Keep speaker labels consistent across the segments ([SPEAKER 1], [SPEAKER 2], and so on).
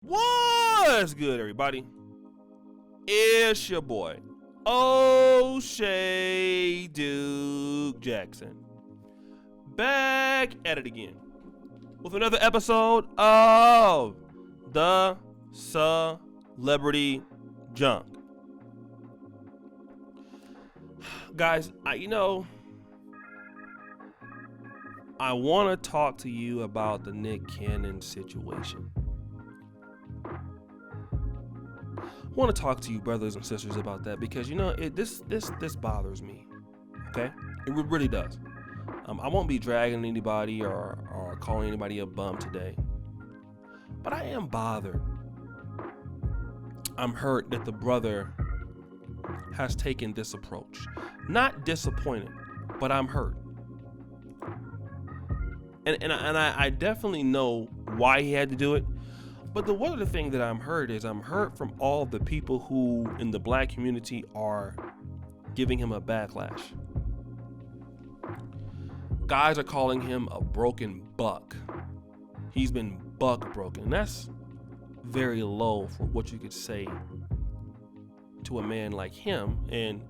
[SPEAKER 1] What's good, everybody? It's your boy, O'Shea Duke Jackson, back at it again with another episode of the Celebrity Junk. Guys, I want to talk to you about the Nick Cannon situation. I want to talk to you, brothers and sisters, about that because this bothers me. Okay, it really does. I won't be dragging anybody or calling anybody a bum today, but I am bothered. I'm hurt that the brother has taken this approach. Not disappointed, but I'm hurt. And I definitely know why he had to do it. But the one other thing that I'm hurt from all the people who in the black community are giving him a backlash. Guys are calling him a broken buck. He's been buck broken. And that's very low for what you could say to a man like him. And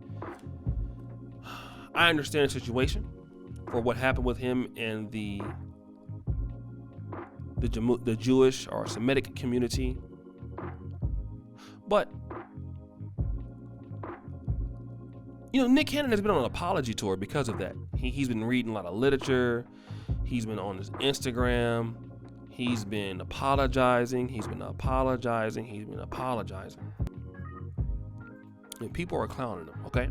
[SPEAKER 1] I understand the situation for what happened with him and the Jewish or Semitic community. But Nick Cannon has been on an apology tour because of that. He's been reading a lot of literature. He's been on his Instagram. He's been apologizing. And people are clowning him, okay?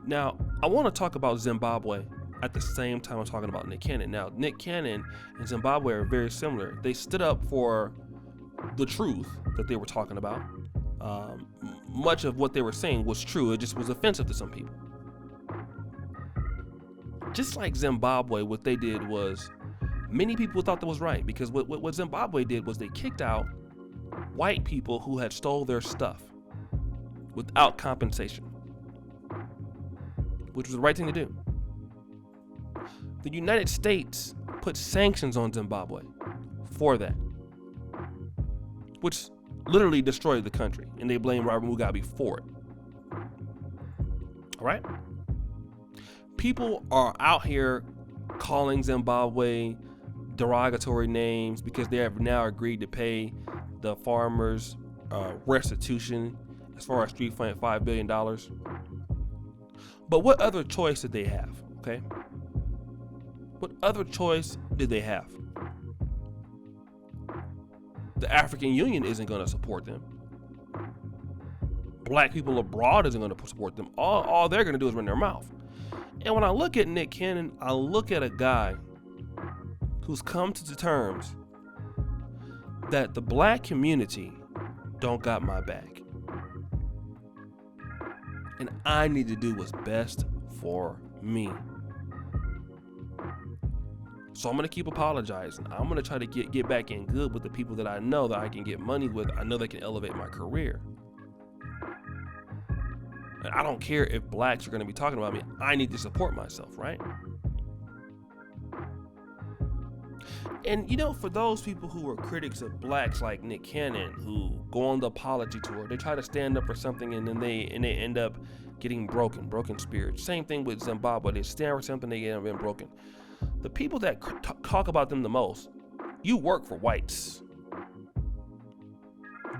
[SPEAKER 1] Now, I want to talk about Zimbabwe at the same time I'm talking about Nick Cannon. Now, Nick Cannon and Zimbabwe are very similar. They stood up for the truth that they were talking about. Much of what they were saying was true. It just was offensive to some people. Just like Zimbabwe, what they did was, many people thought that was right, because what Zimbabwe did was they kicked out white people who had stole their stuff without compensation, which was the right thing to do. The United States put sanctions on Zimbabwe for that, which literally destroyed the country, and they blame Robert Mugabe for it. All right? People are out here calling Zimbabwe derogatory names because they have now agreed to pay the farmers restitution as far as $3.5 billion. But what other choice did they have? Okay? What other choice did they have? The African Union isn't going to support them. Black people abroad isn't going to support them. All they're going to do is run their mouth. And when I look at Nick Cannon, I look at a guy who's come to the terms that the black community don't got my back. And I need to do what's best for me. So I'm going to keep apologizing. I'm going to try to get back in good with the people that I know that I can get money with. I know they can elevate my career. And I don't care if blacks are going to be talking about me. I need to support myself, right? And for those people who are critics of blacks like Nick Cannon, who go on the apology tour, they try to stand up for something and then they end up getting broken spirits. Same thing with Zimbabwe. They stand for something, they end up being broken. The people that talk about them the most, you work for whites.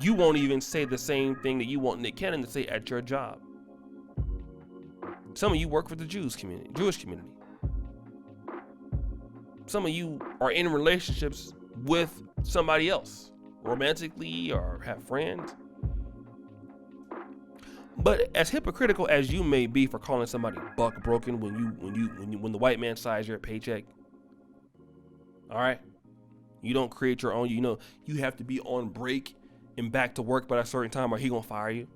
[SPEAKER 1] You won't even say the same thing that you want Nick Cannon to say at your job. Some of you work for the Jewish community. Some of you are in relationships with somebody else, romantically or have friends. But as hypocritical as you may be for calling somebody buck broken when the white man signs your paycheck, all right, you don't create your own. You have to be on break and back to work by a certain time, or he gonna fire you.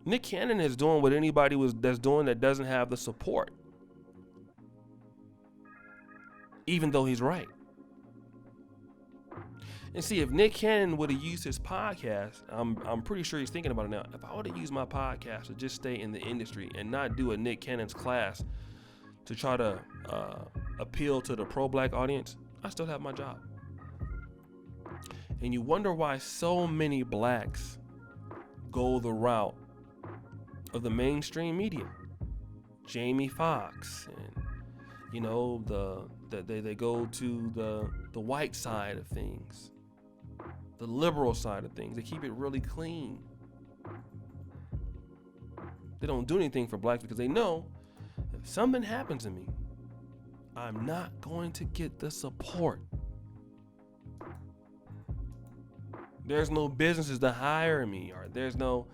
[SPEAKER 1] Nick Cannon is doing what anybody that's doing that doesn't have the support, even though he's right. And see, if Nick Cannon would have used his podcast, I'm pretty sure he's thinking about it now. If I would have used my podcast to just stay in the industry and not do a Nick Cannon's class to try to appeal to the pro-black audience, I still have my job. And you wonder why so many blacks go the route of the mainstream media. Jamie Foxx, and you know, they go to the white side of things, the liberal side of things. They keep it really clean. They don't do anything for blacks because they know if something happens to me, I'm not going to get the support. There's no businesses to hire me, or there's not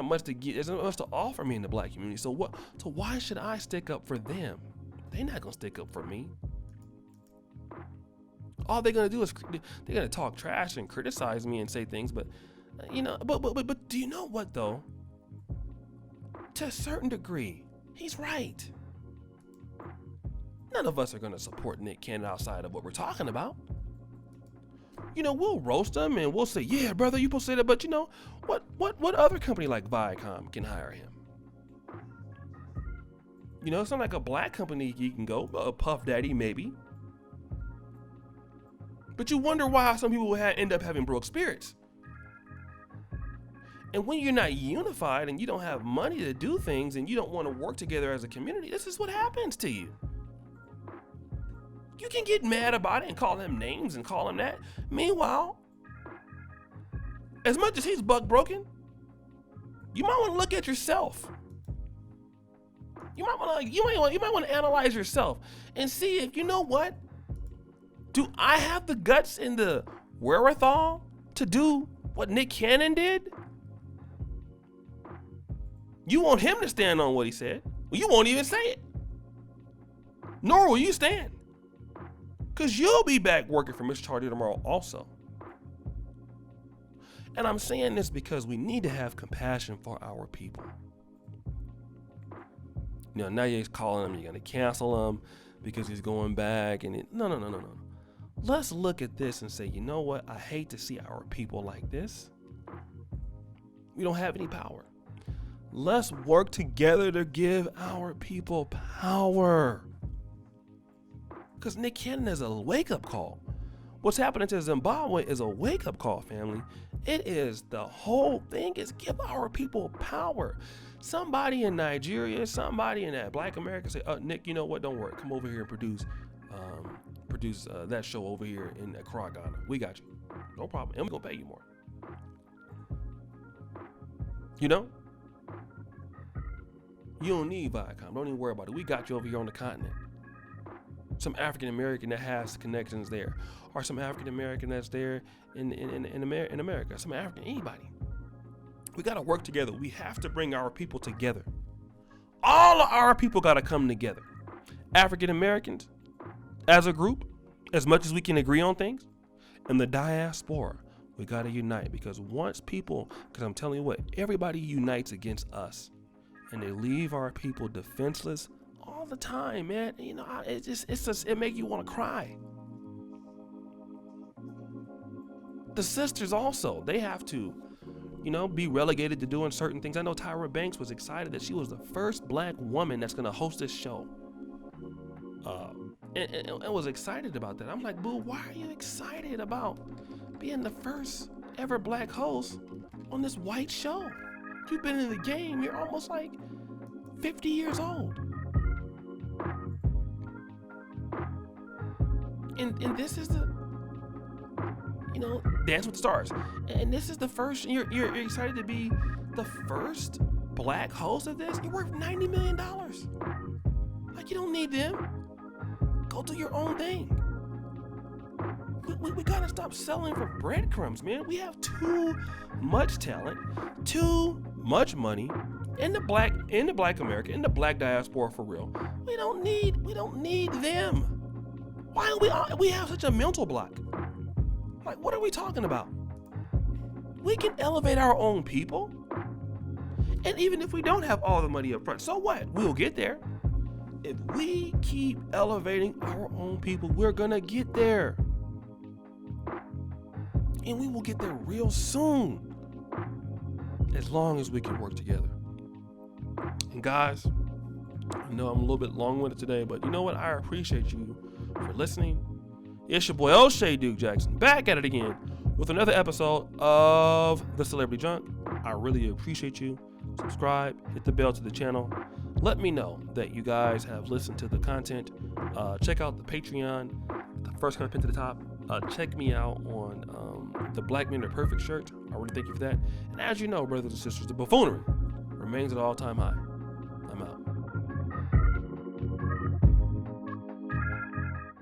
[SPEAKER 1] much to get. There's not much to offer me in the black community. So why should I stick up for them? They're not gonna stick up for me. All they're gonna do is they're gonna talk trash and criticize me and say things. But but do you know what though? To a certain degree, he's right. None of us are gonna support Nick Cannon outside of what we're talking about. You know, we'll roast them and we'll say, yeah, brother, you supposed to say that. But you know, what other company like Viacom can hire him? You know, it's not like a black company you can go, Puff Daddy maybe. But you wonder why some people end up having broke spirits. And when you're not unified and you don't have money to do things and you don't want to work together as a community, this is what happens to you. You can get mad about it and call him names and call him that. Meanwhile, as much as he's buck broken, you might want to look at yourself. You might want to analyze yourself and see if, you know what? Do I have the guts and the wherewithal to do what Nick Cannon did? You want him to stand on what he said. Well, you won't even say it. Nor will you stand. Because you'll be back working for Mr. Charlie tomorrow also. And I'm saying this because we need to have compassion for our people. You know, now you're calling him, you're going to cancel him because he's going back. No. Let's look at this and say, you know what? I hate to see our people like this. We don't have any power. Let's work together to give our people power. Because Nick Cannon is a wake-up call. What's happening to Zimbabwe is a wake-up call, family. It is, the whole thing is give our people power. Somebody in Nigeria, somebody in that black America say, Nick, you know what? Don't worry. Come over here and produce that show over here in Accra, Ghana. We got you. No problem. And we're going to pay you more. You know? You don't need Viacom. Don't even worry about it. We got you over here on the continent. Some African American that has connections there, or some African American that's there in America, some African, anybody. We got to work together. We have to bring our people together. All of our people got to come together. African Americans, as a group, as much as we can agree on things, and the diaspora, we got to unite, because I'm telling you what, everybody unites against us, and they leave our people defenseless all the time, man. You know, it make you want to cry. The sisters also, they have to, you know, be relegated to doing certain things. I know Tyra Banks was excited that she was the first black woman that's going to host this show. And was excited about that. I'm like, boo, why are you excited about being the first ever black host on this white show? You've been in the game. You're almost like 50 years old. And this is the, you know, Dance with the Stars. And this is the first, you're excited to be the first black host of this? You're worth $90 million. Like, you don't need them. Go do your own thing. We gotta stop selling for breadcrumbs, man. We have too much talent, too much money in the black America, in the black diaspora for real. We don't need them. Why do we have such a mental block? Like, what are we talking about? We can elevate our own people. And even if we don't have all the money up front, so what? We'll get there. If we keep elevating our own people, we're gonna get there. And we will get there real soon, as long as we can work together. And guys, I know I'm a little bit long-winded today, but you know what? I appreciate you for listening. It's your boy O'Shea Duke Jackson, back at it again with another episode of The Celebrity Junk. I really appreciate you. Subscribe, hit the bell to the channel. Let me know that you guys have listened to the content. Check out the Patreon, the first comment to the top. Check me out on the Black Men Are Perfect shirt. I really thank you for that. And as you know, brothers and sisters, the buffoonery remains at all-time high. I'm out.